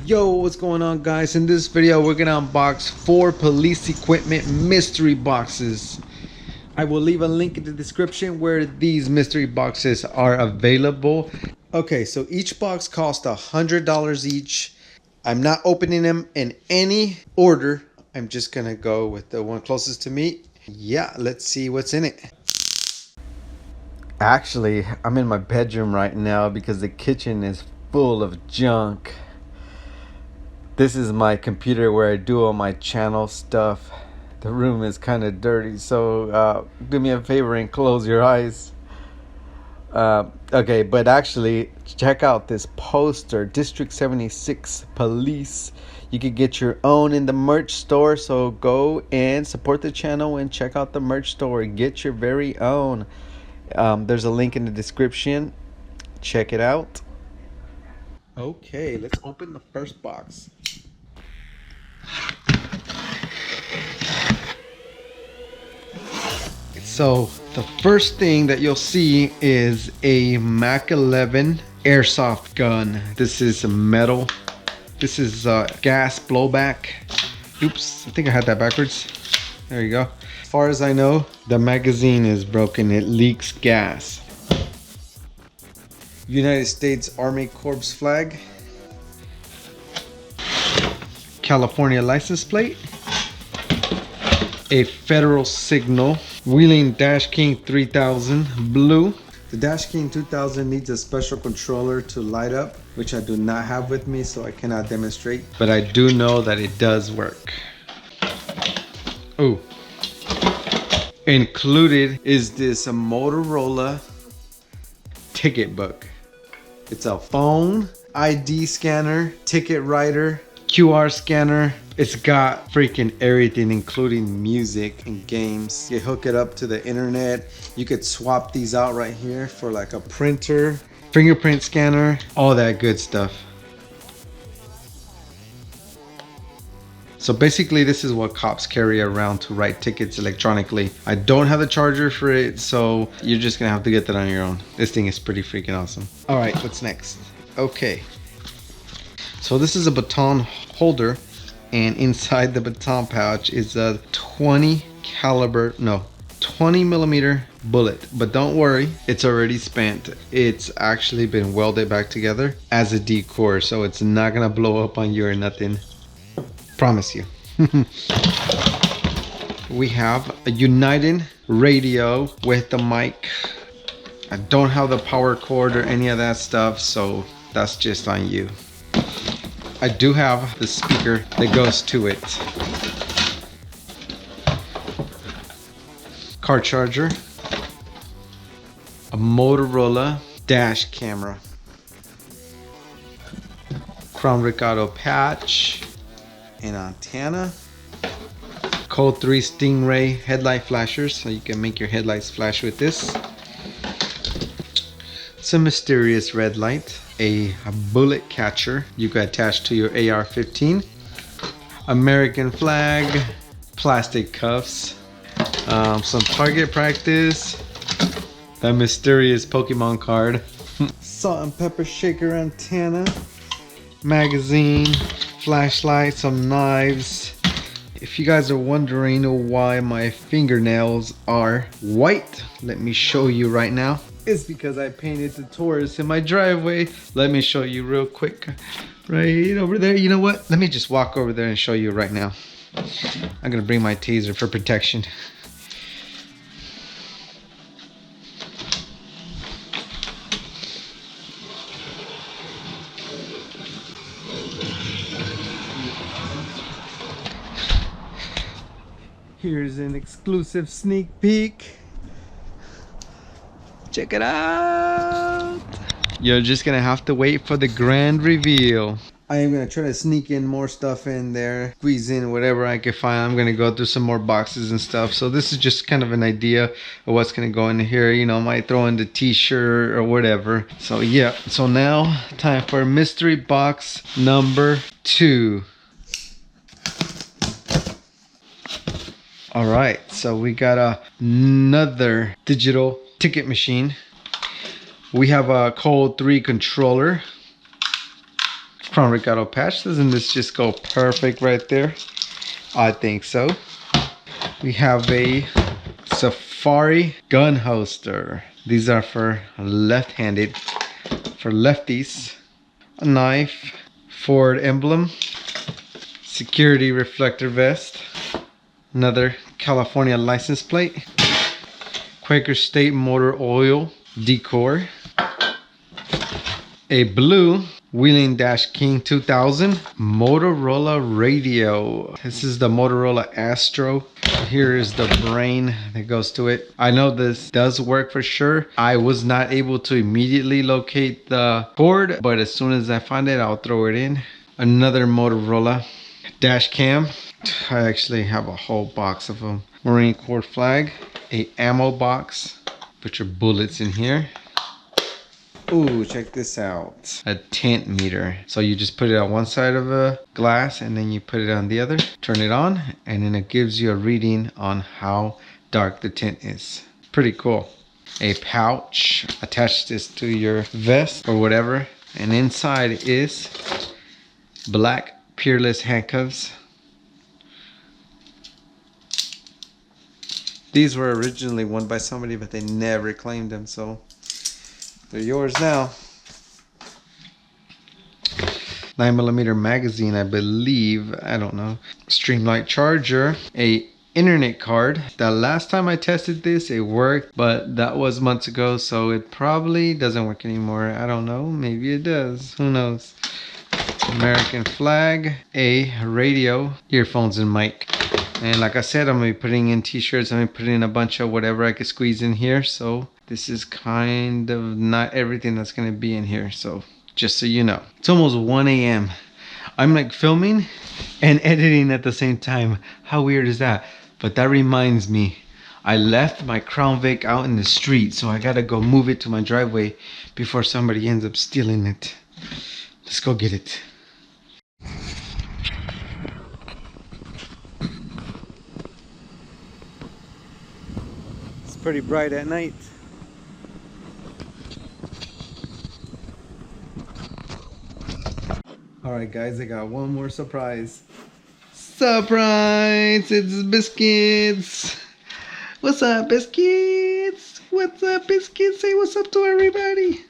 Yo, what's going on, guys? In this video we're gonna unbox 4 police equipment mystery boxes. I will leave a link in the description where these mystery boxes are available. Okay, so each box costs $100 each. I'm not opening them in any order. I'm just gonna go with the one closest to me. Yeah, let's see what's in it. Actually, I'm in my bedroom right now because the kitchen is full of junk. This is my computer where I do all my channel stuff. The room is kind of dirty, so do me a favor and close your eyes. Okay, but actually, check out this poster, District 76 Police. You can get your own in the merch store, so go and support the channel and check out the merch store. Get your very own. There's a link in the description. Check it out. Okay, let's open the first box. So the first thing that you'll see is a Mac 11 Airsoft gun. This is metal. This is gas blowback. Oops, I think I had that backwards. There you go. As far as I know, the magazine is broken. It leaks gas. United States Army Corps flag. California license plate. A federal signal. Wheeling Dash King 3000 blue. The Dash King 2000 needs a special controller to light up, which I do not have with me, so I cannot demonstrate, but I do know that it does work. Oh, included is this Motorola ticket book. It's a phone, ID scanner, ticket writer, QR scanner. It's got freaking everything, including music and games. You hook it up to the internet. You could swap these out right here for like a printer, fingerprint scanner, all that good stuff. So basically this is what cops carry around to write tickets electronically. I don't have the charger for it, so you're just gonna have to get that on your own. This thing is pretty freaking awesome. All right, what's next? Okay. So this is a baton holder, and inside the baton pouch is a 20 millimeter bullet. But don't worry, it's already spent. It's actually been welded back together as a decor, so it's not gonna blow up on you or nothing. Promise you. We have a United radio with the mic. I don't have the power cord or any of that stuff, so that's just on you. I do have the speaker that goes to it. Car charger. A Motorola dash camera. Crown Ricardo patch. An antenna. Code 3 Stingray headlight flashers, so you can make your headlights flash with this. Some mysterious red light. A bullet catcher you can attach to your AR-15. American flag. Plastic cuffs. Some target practice. That mysterious Pokemon card. Salt and pepper shaker antenna. Magazine. Flashlight. Some knives. If you guys are wondering why my fingernails are white, let me show you right now. It's because I painted the Taurus in my driveway. Let me show you real quick. Right over there. You know what? Let me just walk over there and show you right now. I'm gonna bring my taser for protection. Here's an exclusive sneak peek. Check it out. You're just gonna have to wait for the grand reveal. I am gonna try to sneak in more stuff in there, squeeze in whatever I can find. I'm gonna go through some more boxes and stuff. So this is just kind of an idea of what's gonna go in here. You know, might throw in the t-shirt or whatever. So yeah, so now time for mystery box number 2. All right, so we got another digital ticket machine. We have a Code 3 controller. Crown Recado patch. Doesn't this just go perfect right there? I think so. We have a Safari gun holster. These are for left-handed, for lefties. A knife, Ford emblem, security reflector vest, another California license plate, Quaker State motor oil decor, a blue Wheeling Dash King 2000 Motorola radio. This is the Motorola Astro. Here is the brain that goes to it. I know this does work for sure. I was not able to immediately locate the cord, but as soon as I find it, I'll throw it in. Another Motorola dash cam. I actually have a whole box of them. Marine Corps flag, a ammo box. Put your bullets in here. Ooh, check this out. A tint meter. So you just put it on one side of a glass and then you put it on the other. Turn it on and then it gives you a reading on how dark the tint is. Pretty cool. A pouch. Attach this to your vest or whatever. And inside is black Peerless handcuffs. These were originally won by somebody, but they never claimed them, so they're yours now. 9mm magazine, I believe. I don't know. Streamlight charger. A internet card. The last time I tested this, it worked, but that was months ago, so it probably doesn't work anymore. I don't know. Maybe it does. Who knows? American flag. A radio. Earphones and mic. And like I said, I'm going to be putting in t-shirts. I'm going to be putting in a bunch of whatever I could squeeze in here. So this is kind of not everything that's going to be in here. So just so you know. It's almost 1 a.m. I'm like filming and editing at the same time. How weird is that? But that reminds me. I left my Crown Vic out in the street. So I got to go move it to my driveway before somebody ends up stealing it. Let's go get it. Pretty bright at night. Alright guys, I got one more surprise. Surprise! It's Biscuits! What's up, Biscuits? What's up, Biscuits? Say what's up to everybody.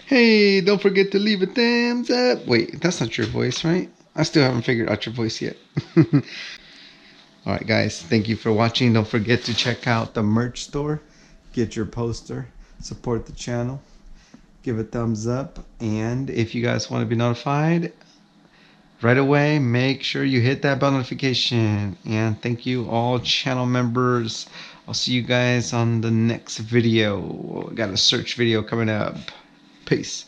Hey, don't forget to leave a thumbs up. Wait, that's not your voice, right? I still haven't figured out your voice yet. Alright guys, thank you for watching. Don't forget to check out the merch store. Get your poster. Support the channel. Give a thumbs up. And if you guys want to be notified right away, make sure you hit that bell notification. And thank you all channel members. I'll see you guys on the next video. Got a search video coming up. Peace.